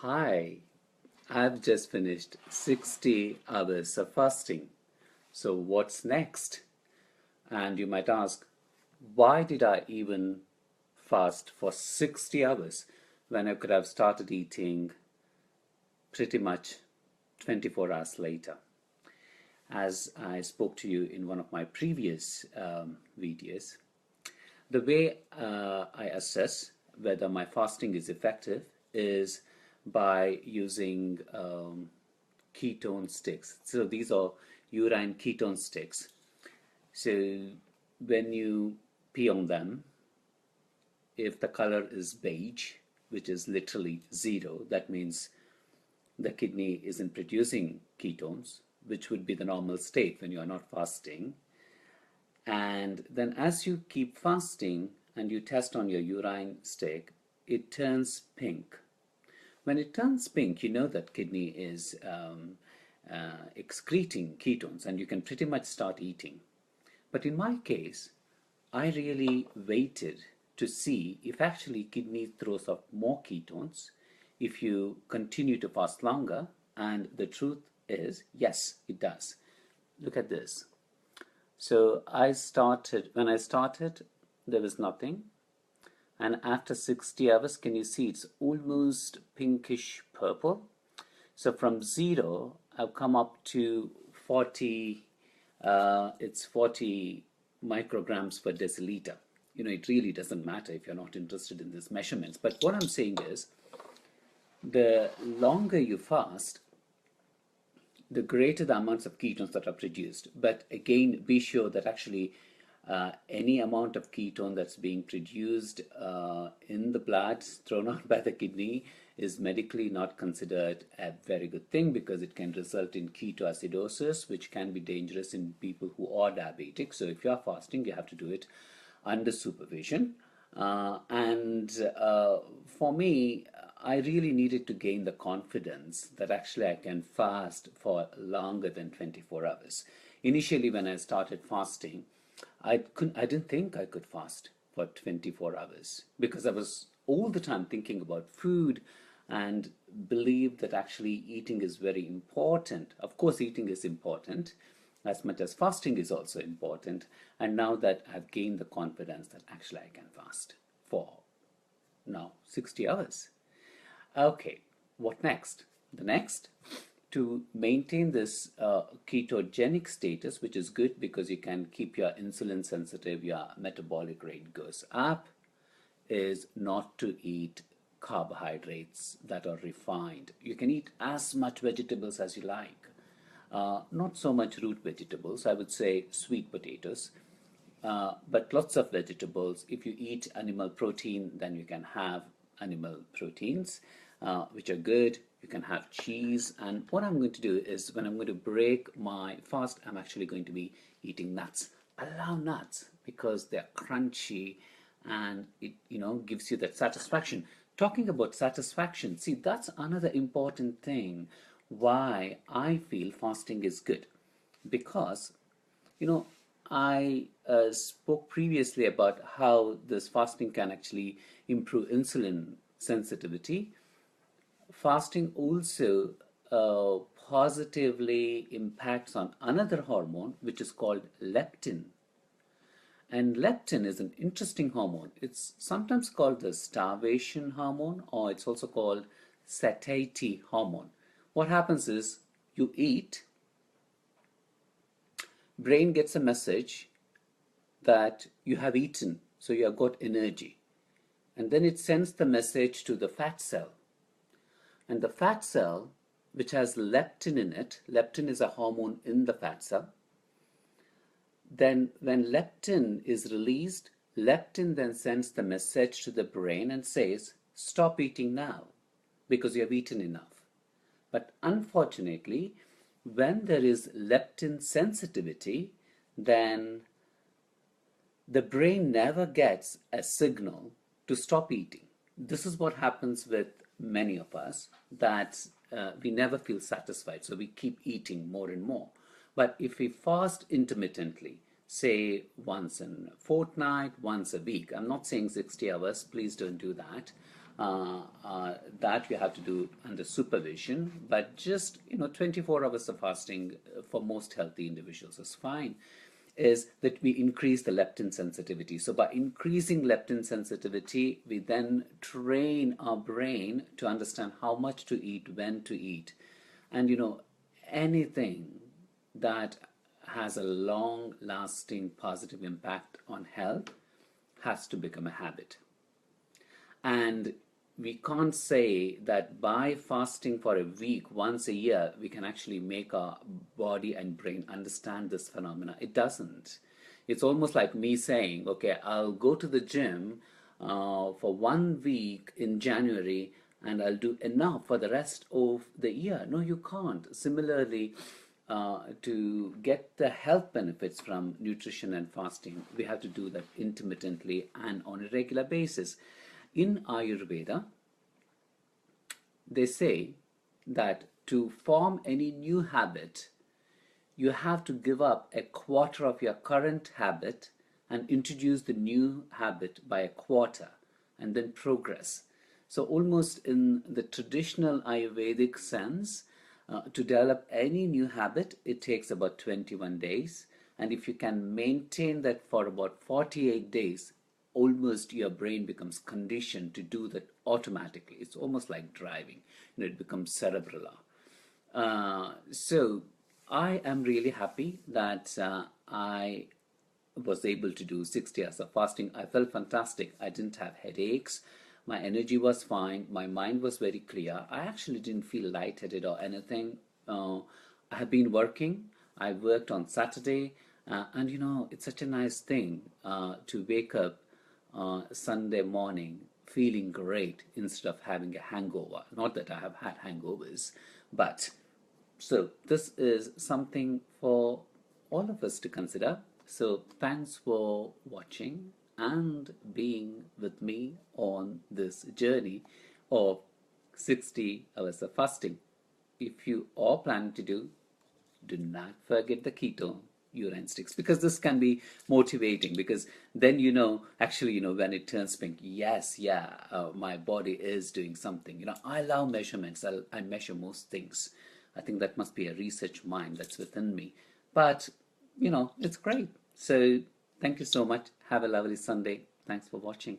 Hi, I've just finished 60 hours of fasting. So, what's next? And you might ask, why did I even fast for 60 hours when I could have started eating pretty much 24 hours later? As I spoke to you in one of my previous videos, the way I assess whether my fasting is effective is by using ketone sticks. So these are urine ketone sticks. So when you pee on them, if the color is beige, which is literally zero, that means the kidney isn't producing ketones, which would be the normal state when you are not fasting. And then as you keep fasting and you test on your urine stick, it turns pink. When it turns pink, you know that kidney is excreting ketones and you can pretty much start eating. But in my case, I really waited to see if actually kidney throws off more ketones if you continue to fast longer. And the truth is, yes, it does. Look at this. So when I started, there was nothing. And after 60 hours, can you see it's almost pinkish purple? So from zero, I've come up to 40, it's 40 micrograms per deciliter. It really doesn't matter if you're not interested in these measurements. But what I'm saying is, the longer you fast, the greater the amounts of ketones that are produced. But again, be sure that actually any amount of ketone that's being produced in the blood thrown out by the kidney is medically not considered a very good thing, because it can result in ketoacidosis, which can be dangerous in people who are diabetic. So if you are fasting, you have to do it under supervision. And for me, I really needed to gain the confidence that actually I can fast for longer than 24 hours. Initially, when I started fasting, I didn't think I could fast for 24 hours because I was all the time thinking about food and believed that actually eating is very important. Of course, eating is important as much as fasting is also important. And now that I've gained the confidence that actually I can fast for now 60 hours. Okay, what next? The next, to maintain this ketogenic status, which is good because you can keep your insulin sensitive, your metabolic rate goes up, is not to eat carbohydrates that are refined. You can eat as much vegetables as you like. Not so much root vegetables, I would say sweet potatoes, but lots of vegetables. If you eat animal protein, then you can have animal proteins, which are good. You can have cheese. And what I'm going to do is, when I'm going to break my fast, I'm actually going to be eating nuts. I love nuts because they're crunchy and it gives you that satisfaction. Talking about satisfaction, see, that's another important thing why I feel fasting is good. Because I spoke previously about how this fasting can actually improve insulin sensitivity. Fasting also positively impacts on another hormone, which is called leptin. And leptin is an interesting hormone. It's sometimes called the starvation hormone, or it's also called satiety hormone. What happens is, you eat, brain gets a message that you have eaten, so you have got energy. And then it sends the message to the fat cell. And the fat cell, which has leptin in it, leptin is a hormone in the fat cell. Then when leptin is released, leptin then sends the message to the brain and says, stop eating now because you have eaten enough. But unfortunately, when there is leptin sensitivity, then the brain never gets a signal to stop eating. This is what happens with many of us, that we never feel satisfied, so we keep eating more and more. But if we fast intermittently, say once in a fortnight, once a week, I'm not saying 60 hours, please don't do that. that you have to do under supervision, but just 24 hours of fasting for most healthy individuals is fine. Is that we increase the leptin sensitivity. So by increasing leptin sensitivity, we then train our brain to understand how much to eat, when to eat. And anything that has a long lasting positive impact on health has to become a habit. And we can't say that by fasting for a week once a year we can actually make our body and brain understand this phenomena. It doesn't. It's almost like me saying, okay, I'll go to the gym for 1 week in January and I'll do enough for the rest of the year. No, you can't. Similarly, to get the health benefits from nutrition and fasting, we have to do that intermittently and on a regular basis. In Ayurveda, they say that to form any new habit, you have to give up a quarter of your current habit and introduce the new habit by a quarter and then progress. So almost in the traditional Ayurvedic sense, to develop any new habit, it takes about 21 days. And if you can maintain that for about 48 days, almost your brain becomes conditioned to do that automatically. It's almost like driving. It becomes cerebral. So I am really happy that I was able to do 60 hours of fasting. I felt fantastic. I didn't have headaches. My energy was fine. My mind was very clear. I actually didn't feel lightheaded or anything. I have been working. I worked on Saturday. And it's such a nice thing to wake up Sunday morning feeling great instead of having a hangover. Not that I have had hangovers, but so this is something for all of us to consider. So thanks for watching and being with me on this journey of 60 hours of fasting. If you are planning to do not forget the keto urine sticks, because this can be motivating, because then actually when it turns pink, yes, yeah, my body is doing something. I love measurements. I measure most things. I think that must be a research mind that's within me, but it's great. So thank you so much. Have a lovely Sunday. Thanks for watching.